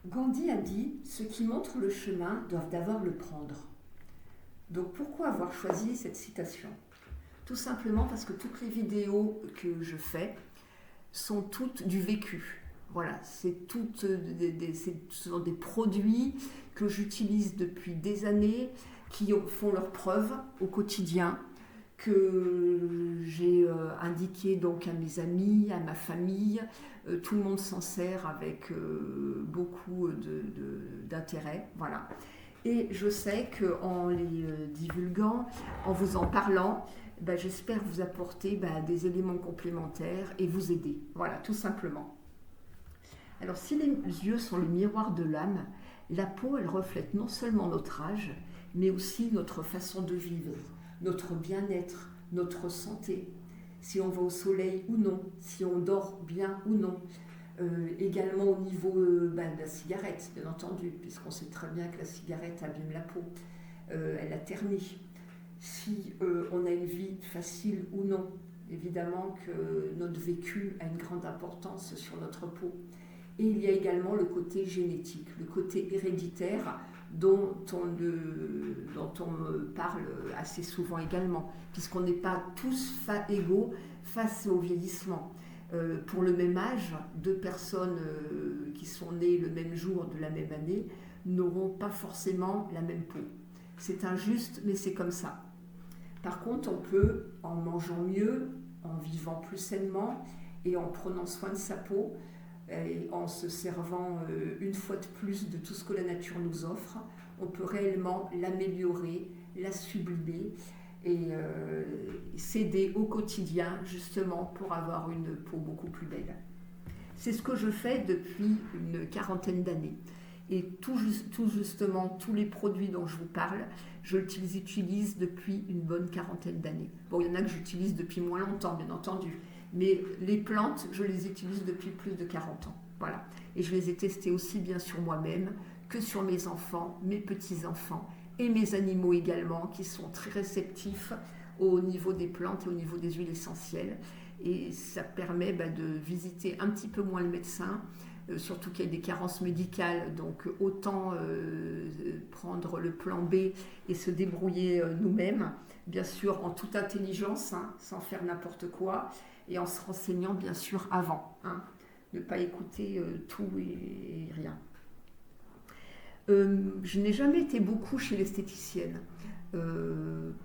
Gandhi a dit « Ceux qui montrent le chemin doivent d'abord le prendre ». Donc pourquoi avoir choisi cette citation? Tout simplement parce que toutes les vidéos que je fais sont toutes du vécu. Voilà, ce sont des produits que j'utilise depuis des années, qui font leurs preuves au quotidien, que j'ai indiqué donc à mes amis, à ma famille. Tout le monde s'en sert avec beaucoup d'intérêt. Voilà. Et je sais qu'en les divulguant, en vous en parlant, j'espère vous apporter des éléments complémentaires et vous aider. Voilà, tout simplement. Alors, si les yeux sont le miroir de l'âme, la peau, elle reflète non seulement notre âge, mais aussi notre façon de vivre, notre bien-être, notre santé, si on va au soleil ou non, si on dort bien ou non. Également au niveau de la cigarette, bien entendu, puisqu'on sait très bien que la cigarette abîme la peau, elle la ternit. Si on a une vie facile ou non, évidemment que notre vécu a une grande importance sur notre peau. Et il y a également le côté génétique, le côté héréditaire dont on parle assez souvent également, puisqu'on n'est pas tous égaux face au vieillissement. Pour le même âge, deux personnes qui sont nées le même jour de la même année n'auront pas forcément la même peau. C'est injuste, mais c'est comme ça. Par contre, on peut, en mangeant mieux, en vivant plus sainement et en prenant soin de sa peau, et en se servant une fois de plus de tout ce que la nature nous offre, on peut réellement l'améliorer, la sublimer et s'aider au quotidien justement pour avoir une peau beaucoup plus belle. C'est ce que je fais depuis une quarantaine d'années. Et tout justement, tous les produits dont je vous parle, je les utilise depuis une bonne quarantaine d'années. Bon, il y en a que j'utilise depuis moins longtemps, bien entendu. Mais les plantes, je les utilise depuis plus de 40 ans. Voilà. Et je les ai testées aussi bien sur moi-même que sur mes enfants, mes petits-enfants et mes animaux également, qui sont très réceptifs au niveau des plantes et au niveau des huiles essentielles. Et ça permet de visiter un petit peu moins le médecin, surtout qu'il y a des carences médicales, donc autant prendre le plan B et se débrouiller nous-mêmes, bien sûr en toute intelligence, sans faire n'importe quoi, et en se renseignant bien sûr avant, ne pas écouter tout et rien. Je n'ai jamais été beaucoup chez l'esthéticienne.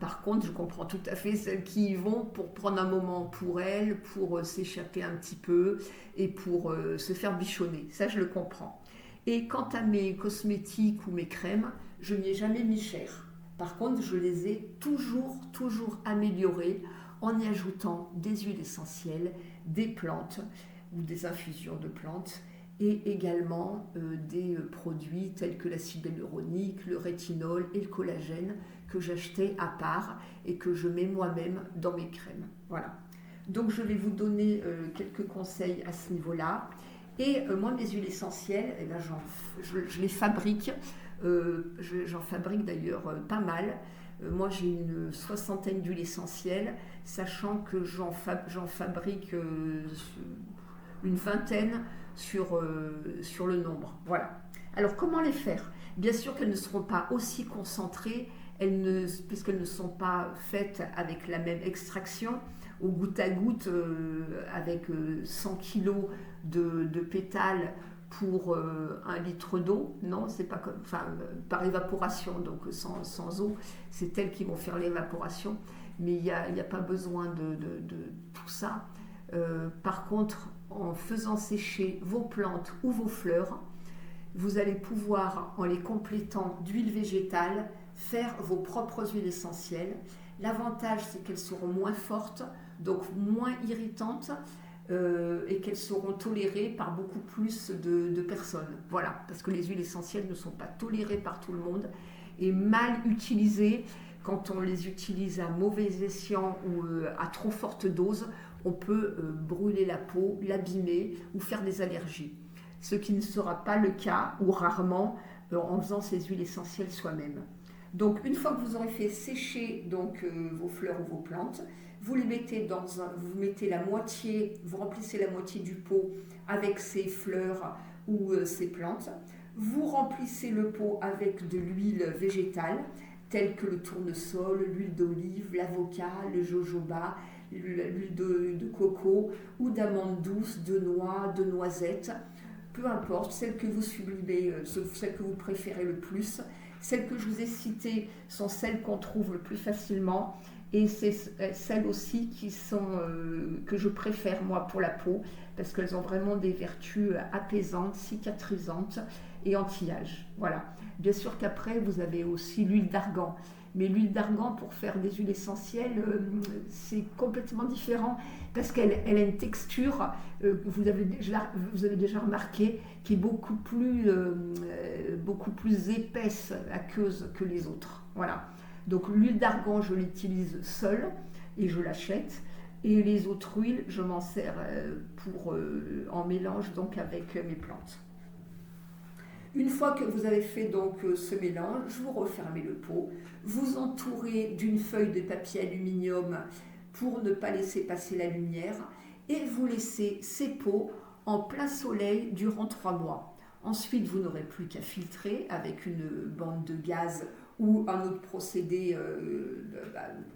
Par contre, je comprends tout à fait celles qui y vont pour prendre un moment pour elles, pour s'échapper un petit peu et pour se faire bichonner. Ça, je le comprends. Et quant à mes cosmétiques ou mes crèmes, je n'y ai jamais mis cher. Par contre, je les ai toujours améliorées en y ajoutant des huiles essentielles, des plantes ou des infusions de plantes, et également des produits tels que l'acide hyaluronique, le rétinol et le collagène que j'achetais à part et que je mets moi-même dans mes crèmes. Voilà. Donc je vais vous donner quelques conseils à ce niveau-là. Et moi, mes huiles essentielles, je les fabrique. J'en fabrique d'ailleurs pas mal. Moi, j'ai une soixantaine d'huiles essentielles, sachant que j'en fabrique une vingtaine sur le nombre. Voilà. Alors, comment les faire? Bien sûr qu'elles ne seront pas aussi concentrées, puisqu'elles ne sont pas faites avec la même extraction, au goutte à goutte, avec 100 kg de pétales pour 1 litre d'eau. Non, c'est pas comme, par évaporation, donc sans eau, c'est elles qui vont faire l'évaporation, mais il n'y a pas besoin de tout ça. Par contre, en faisant sécher vos plantes ou vos fleurs, vous allez pouvoir, en les complétant d'huile végétale, faire vos propres huiles essentielles. L'avantage, c'est qu'elles seront moins fortes, donc moins irritantes, et qu'elles seront tolérées par beaucoup plus de personnes. Voilà, parce que les huiles essentielles ne sont pas tolérées par tout le monde et mal utilisées. Quand on les utilise à mauvais escient ou à trop forte dose, on peut brûler la peau, l'abîmer ou faire des allergies. Ce qui ne sera pas le cas, ou rarement, en faisant ces huiles essentielles soi-même. Donc une fois que vous aurez fait sécher vos fleurs ou vos plantes, vous les mettez vous mettez la moitié, vous remplissez la moitié du pot avec ces fleurs ou ces plantes. Vous remplissez le pot avec de l'huile végétale, telle que le tournesol, l'huile d'olive, l'avocat, le jojoba, l'huile de coco ou d'amande douce, de noix, de noisettes. Peu importe, celles que vous sublimez, celles que vous préférez le plus. Celles que je vous ai citées sont celles qu'on trouve le plus facilement et c'est celles aussi que je préfère moi pour la peau parce qu'elles ont vraiment des vertus apaisantes, cicatrisantes et anti-âge. Voilà. Bien sûr qu'après vous avez aussi l'huile d'argan. Mais l'huile d'argan pour faire des huiles essentielles, c'est complètement différent parce qu'elle a une texture, vous avez déjà remarqué, qui est beaucoup plus épaisse, aqueuse que les autres. Voilà. Donc l'huile d'argan, je l'utilise seule et je l'achète. Et les autres huiles, je m'en sers en mélange donc avec mes plantes. Une fois que vous avez fait donc ce mélange, vous refermez le pot, vous entourez d'une feuille de papier aluminium pour ne pas laisser passer la lumière et vous laissez ces pots en plein soleil durant 3 mois. Ensuite, vous n'aurez plus qu'à filtrer avec une bande de gaz ou un autre procédé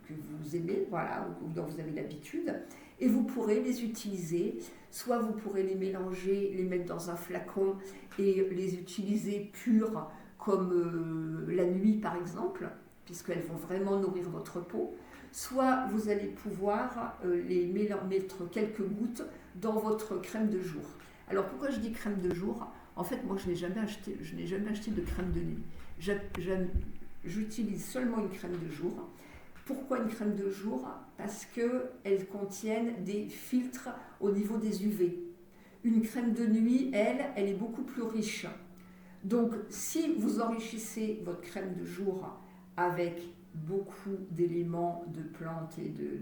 que vous aimez, voilà, dont vous avez l'habitude, et vous pourrez les utiliser. Soit vous pourrez les mélanger, les mettre dans un flacon et les utiliser purs comme la nuit par exemple, puisqu'elles vont vraiment nourrir votre peau. Soit vous allez pouvoir les mettre quelques gouttes dans votre crème de jour. Alors pourquoi je dis crème de jour ? En fait, moi je n'ai jamais acheté de crème de nuit. J'utilise seulement une crème de jour. Pourquoi une crème de jour ? Parce qu'elles contiennent des filtres au niveau des UV. Une crème de nuit, elle est beaucoup plus riche. Donc, si vous enrichissez votre crème de jour avec beaucoup d'éléments de plantes et de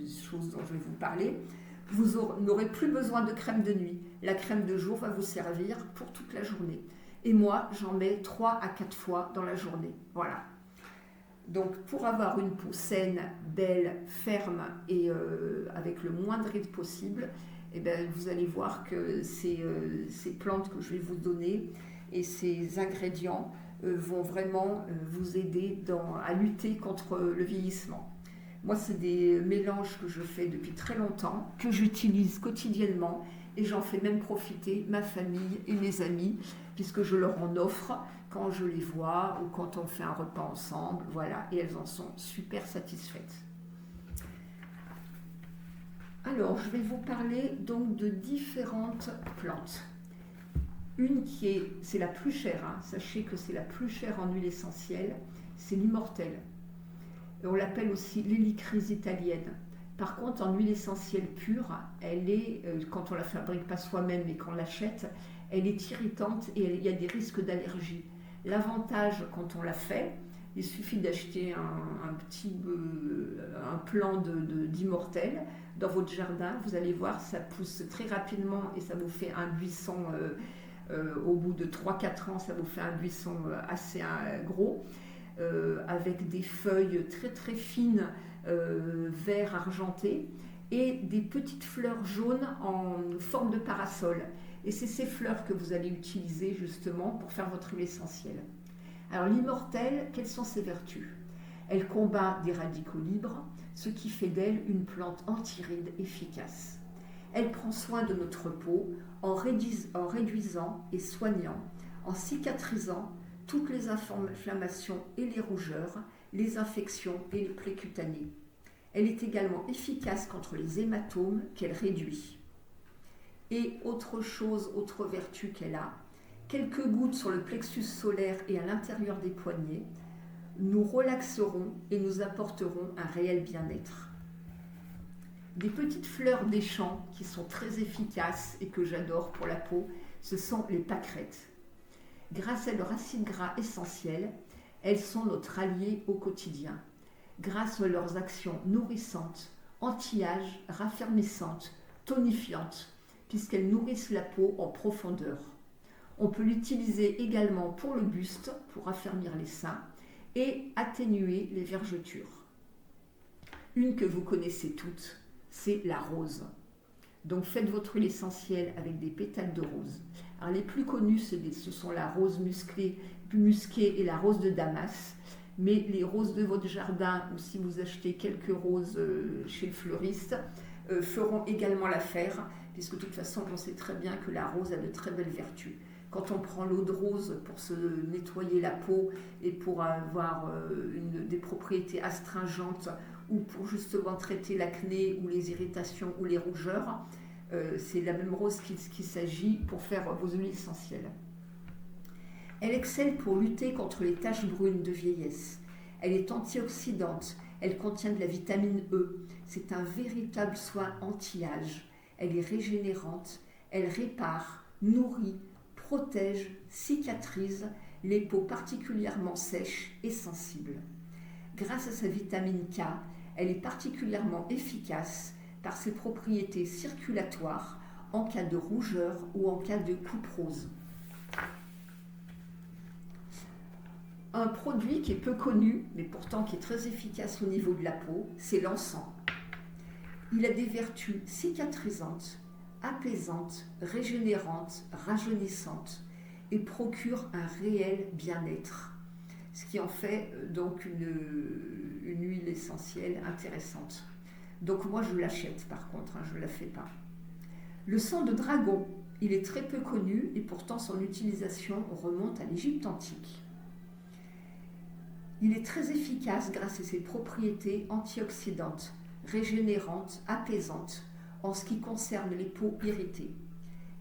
choses dont je vais vous parler, vous n'aurez plus besoin de crème de nuit. La crème de jour va vous servir pour toute la journée. Et moi, j'en mets 3 à 4 fois dans la journée. Voilà. Donc, pour avoir une peau saine, belle, ferme et avec le moins de rides possible, eh bien, vous allez voir que ces plantes que je vais vous donner et ces ingrédients vont vraiment vous aider à lutter contre le vieillissement. Moi, c'est des mélanges que je fais depuis très longtemps, que j'utilise quotidiennement et j'en fais même profiter ma famille et mes amis, puisque je leur en offre quand je les vois ou quand on fait un repas ensemble, voilà, et elles en sont super satisfaites. Alors, je vais vous parler donc de différentes plantes. Une c'est la plus chère, hein, sachez que c'est la plus chère en huile essentielle, c'est l'immortelle. On l'appelle aussi l'hélicryse italienne. Par contre, en huile essentielle pure, elle est, quand on la fabrique pas soi-même mais qu'on l'achète, elle est irritante et il y a des risques d'allergie. L'avantage quand on la fait, il suffit d'acheter un plant d'immortelle dans votre jardin. Vous allez voir, ça pousse très rapidement et ça vous fait un buisson, au bout de 3-4 ans, ça vous fait un buisson assez gros. Avec des feuilles très très fines, vert argenté, et des petites fleurs jaunes en forme de parasol. Et c'est ces fleurs que vous allez utiliser justement pour faire votre huile essentielle. Alors l'immortelle, quelles sont ses vertus ? Elle combat des radicaux libres, ce qui fait d'elle une plante anti-rides efficace. Elle prend soin de notre peau en réduisant et soignant, en cicatrisant toutes les inflammations et les rougeurs, les infections et les plaies cutanées. Elle est également efficace contre les hématomes qu'elle réduit. Et autre vertu qu'elle a, quelques gouttes sur le plexus solaire et à l'intérieur des poignets nous relaxeront et nous apporteront un réel bien-être. Des petites fleurs des champs qui sont très efficaces et que j'adore pour la peau, ce sont les pâquerettes. Grâce à leur acide gras essentiel, elles sont notre allié au quotidien. Grâce à leurs actions nourrissantes, anti-âge, raffermissantes, tonifiantes, puisqu'elles nourrissent la peau en profondeur. On peut l'utiliser également pour le buste, pour affermir les seins et atténuer les vergetures. Une que vous connaissez toutes, c'est la rose. Donc faites votre huile essentielle avec des pétales de rose. Alors les plus connus, ce sont la rose musquée et la rose de Damas. Mais les roses de votre jardin, ou si vous achetez quelques roses chez le fleuriste, feront également l'affaire, puisque de toute façon, on sait très bien que la rose a de très belles vertus. Quand on prend l'eau de rose pour se nettoyer la peau et pour avoir des propriétés astringentes ou pour justement traiter l'acné ou les irritations ou les rougeurs, c'est la même rose qu'il s'agit pour faire vos huiles essentielles. Elle excelle pour lutter contre les taches brunes de vieillesse. Elle est antioxydante, elle contient de la vitamine E. C'est un véritable soin anti-âge. Elle est régénérante, elle répare, nourrit, protège, cicatrise les peaux particulièrement sèches et sensibles. Grâce à sa vitamine K, elle est particulièrement efficace par ses propriétés circulatoires en cas de rougeur ou en cas de coupe rose. Un produit qui est peu connu, mais pourtant qui est très efficace au niveau de la peau, c'est l'encens. Il a des vertus cicatrisantes, apaisantes, régénérantes, rajeunissantes et procure un réel bien-être, ce qui en fait donc une huile essentielle intéressante. Donc moi je l'achète par contre, je ne la fais pas. Le sang de dragon, il est très peu connu et pourtant son utilisation remonte à l'Égypte antique. Il est très efficace grâce à ses propriétés antioxydantes, régénérantes, apaisantes, en ce qui concerne les peaux irritées.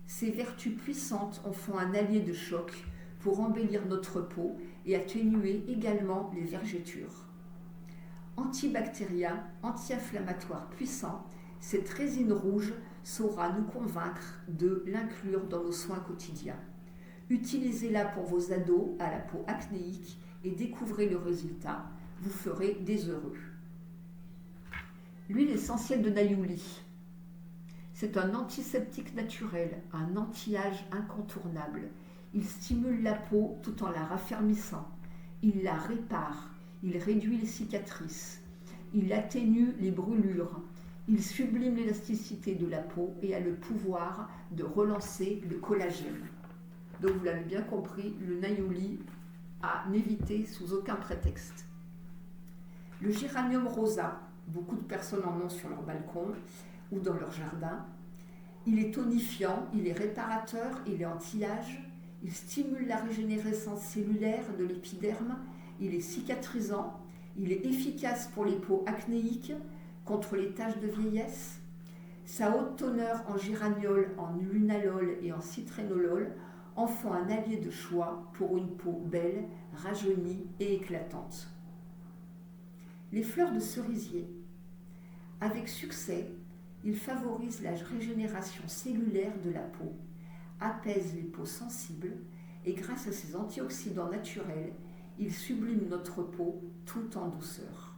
Ses vertus puissantes en font un allié de choc pour embellir notre peau et atténuer également les vergetures. Antibactérien, anti-inflammatoire puissant, cette résine rouge saura nous convaincre de l'inclure dans nos soins quotidiens. Utilisez-la pour vos ados à la peau acnéique et découvrez le résultat, vous ferez des heureux. L'huile essentielle de Nayouli. C'est un antiseptique naturel, un anti-âge incontournable. Il stimule la peau tout en la raffermissant. Il la répare, il réduit les cicatrices, il atténue les brûlures, il sublime l'élasticité de la peau et a le pouvoir de relancer le collagène. Donc vous l'avez bien compris, le Nayouli à n'éviter sous aucun prétexte. Le géranium rosa, beaucoup de personnes en ont sur leur balcon ou dans leur jardin. Il est tonifiant, il est réparateur, il est anti-âge, il stimule la régénérescence cellulaire de l'épiderme, il est cicatrisant, il est efficace pour les peaux acnéiques, contre les taches de vieillesse. Sa haute teneur en géraniol, en lunalol et en citrénolol en font un allié de choix pour une peau belle, rajeunie et éclatante. Les fleurs de cerisier. Avec succès, ils favorisent la régénération cellulaire de la peau, apaisent les peaux sensibles et grâce à ces antioxydants naturels, ils subliment notre peau tout en douceur.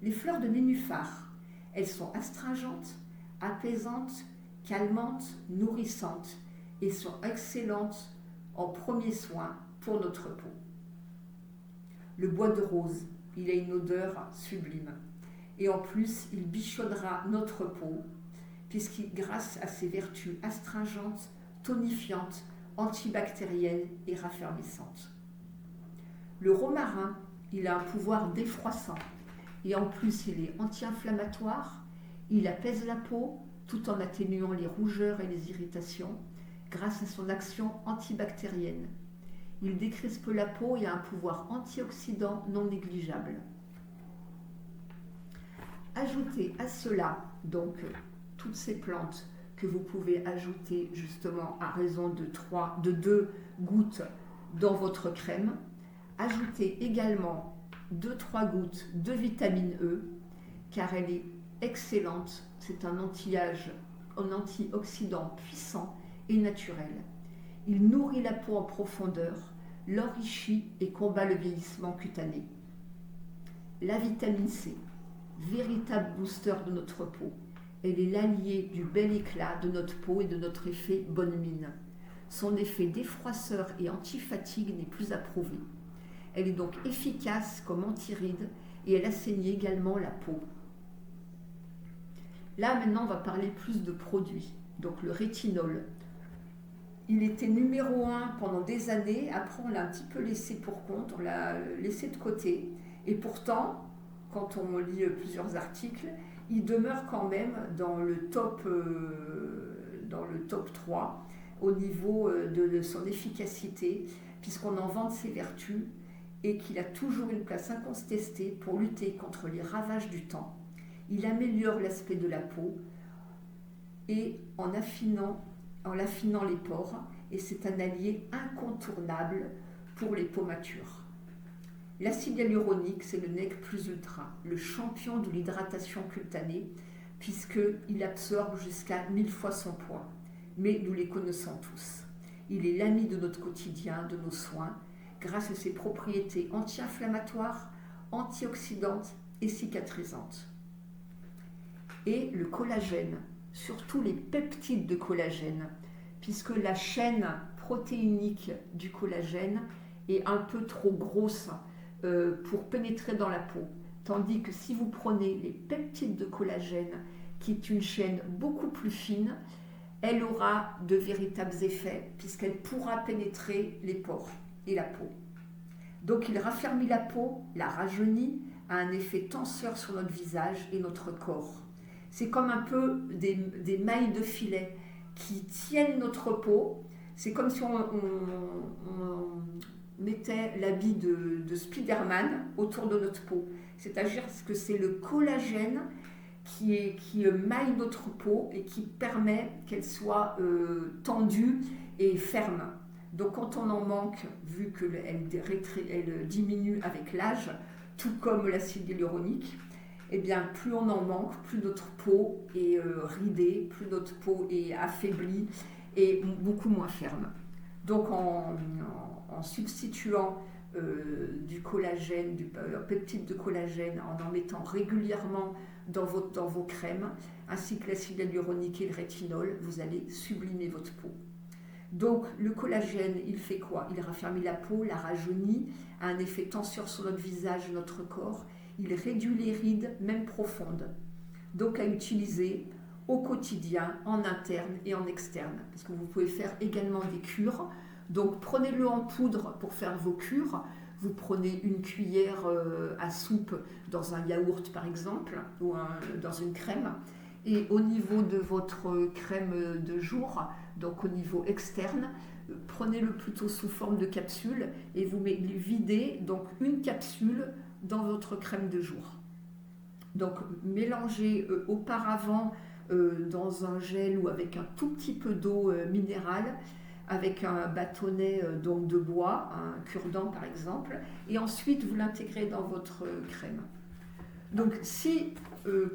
Les fleurs de nénuphar, elles sont astringentes, apaisantes, calmantes, nourrissantes et sont excellentes en premier soin pour notre peau. Le bois de rose, il a une odeur sublime et en plus il bichonnera notre peau puisqu'il, grâce à ses vertus astringentes, tonifiantes, antibactériennes et raffermissantes. Le romarin, il a un pouvoir défroissant et en plus il est anti-inflammatoire, il apaise la peau tout en atténuant les rougeurs et les irritations grâce à son action antibactérienne. Il décrispe la peau et a un pouvoir antioxydant non négligeable. Ajoutez à cela donc toutes ces plantes que vous pouvez ajouter justement à raison de 2 gouttes dans votre crème. Ajoutez également 2-3 gouttes de vitamine E car elle est excellente. C'est un anti-âge, un antioxydant puissant et naturel. Il nourrit la peau en profondeur, l'enrichit et combat le vieillissement cutané. La vitamine C, véritable booster de notre peau. Elle est l'allié du bel éclat de notre peau et de notre effet bonne mine. Son effet défroisseur et anti-fatigue n'est plus approuvé. Elle est donc efficace comme anti-rides et elle assainit également la peau. Là, maintenant, on va parler plus de produits. Donc, le rétinol. Il était numéro 1 pendant des années. Après, on l'a un petit peu laissé pour compte. On l'a laissé de côté. Et pourtant, quand on lit plusieurs articles, il demeure quand même dans le top 3 au niveau de son efficacité, puisqu'on en vante ses vertus et qu'il a toujours une place incontestée pour lutter contre les ravages du temps. Il améliore l'aspect de la peau et en affinant les pores, et c'est un allié incontournable pour les peaux matures. L'acide hyaluronique, c'est le nec plus ultra, le champion de l'hydratation cutanée, puisqu'il absorbe jusqu'à 1000 fois son poids. Mais nous les connaissons tous. Il est l'ami de notre quotidien, de nos soins, grâce à ses propriétés anti-inflammatoires, antioxydantes et cicatrisantes. Et le collagène, surtout les peptides de collagène, puisque la chaîne protéinique du collagène est un peu trop grosse pour pénétrer dans la peau. Tandis que si vous prenez les peptides de collagène, qui est une chaîne beaucoup plus fine, elle aura de véritables effets, puisqu'elle pourra pénétrer les pores et la peau. Donc il raffermit la peau, la rajeunit, a un effet tenseur sur notre visage et notre corps. C'est comme un peu des mailles de filet qui tiennent notre peau. C'est comme si on mettait l'habit de Spider-Man autour de notre peau. C'est-à-dire que c'est le collagène qui maille notre peau et qui permet qu'elle soit tendue et ferme. Donc quand on en manque, vu qu'elle diminue avec l'âge, tout comme l'acide hyaluronique, eh bien, plus on en manque, plus notre peau est ridée, plus notre peau est affaiblie et beaucoup moins ferme. Donc en substituant du collagène, du peptide de collagène, en mettant régulièrement dans vos crèmes, ainsi que l'acide hyaluronique et le rétinol, vous allez sublimer votre peau. Donc le collagène, il fait quoi? Il raffermit la peau, la rajeunit, a un effet tenseur sur notre visage et notre corps. Il réduit les rides, même profondes. Donc à utiliser au quotidien, en interne et en externe. Parce que vous pouvez faire également des cures. Donc prenez-le en poudre pour faire vos cures. Vous prenez une cuillère à soupe dans un yaourt par exemple, ou dans une crème. Et au niveau de votre crème de jour, donc au niveau externe, prenez-le plutôt sous forme de capsule et vous videz donc une capsule dans votre crème de jour. Donc mélangez auparavant dans un gel ou avec un tout petit peu d'eau minérale, avec un bâtonnet donc de bois, un cure-dent par exemple, et ensuite vous l'intégrez dans votre crème. Donc si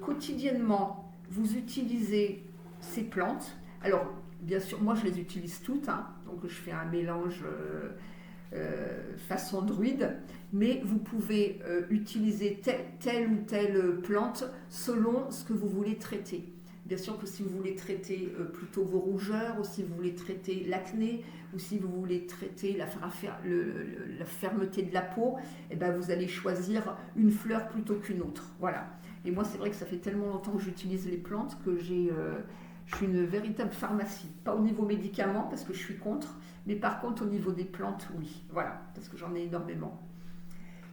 quotidiennement vous utilisez ces plantes, alors bien sûr moi je les utilise toutes, donc je fais un mélange façon druide, mais vous pouvez utiliser telle ou telle plante selon ce que vous voulez traiter. Bien sûr que si vous voulez traiter plutôt vos rougeurs, ou si vous voulez traiter l'acné, ou si vous voulez traiter la fermeté de la peau, eh ben vous allez choisir une fleur plutôt qu'une autre. Voilà. Et moi, c'est vrai que ça fait tellement longtemps que j'utilise les plantes que je suis une véritable pharmacie. Pas au niveau médicaments, parce que je suis contre, mais par contre, au niveau des plantes, oui. Voilà, parce que j'en ai énormément.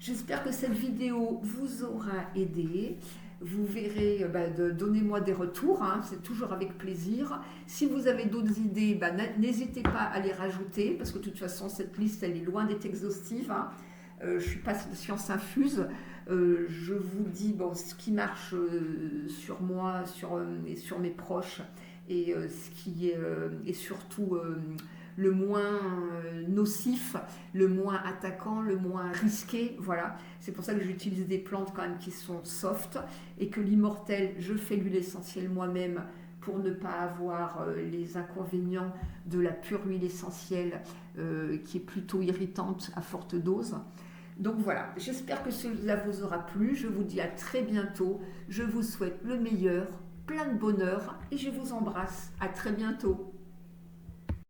J'espère que cette vidéo vous aura aidé. Vous verrez, donnez-moi des retours, c'est toujours avec plaisir. Si vous avez d'autres idées, n'hésitez pas à les rajouter, parce que de toute façon, cette liste, elle est loin d'être exhaustive. Je ne suis pas de science infuse. Je vous dis ce qui marche sur moi et sur mes proches, et ce qui est surtout le moins nocif, le moins attaquant, le moins risqué. Voilà. C'est pour ça que j'utilise des plantes quand même qui sont soft, et que l'immortel, je fais l'huile essentielle moi-même pour ne pas avoir les inconvénients de la pure huile essentielle qui est plutôt irritante à forte dose. Donc voilà, j'espère que cela vous aura plu. Je vous dis à très bientôt. Je vous souhaite le meilleur, plein de bonheur, et je vous embrasse. À très bientôt.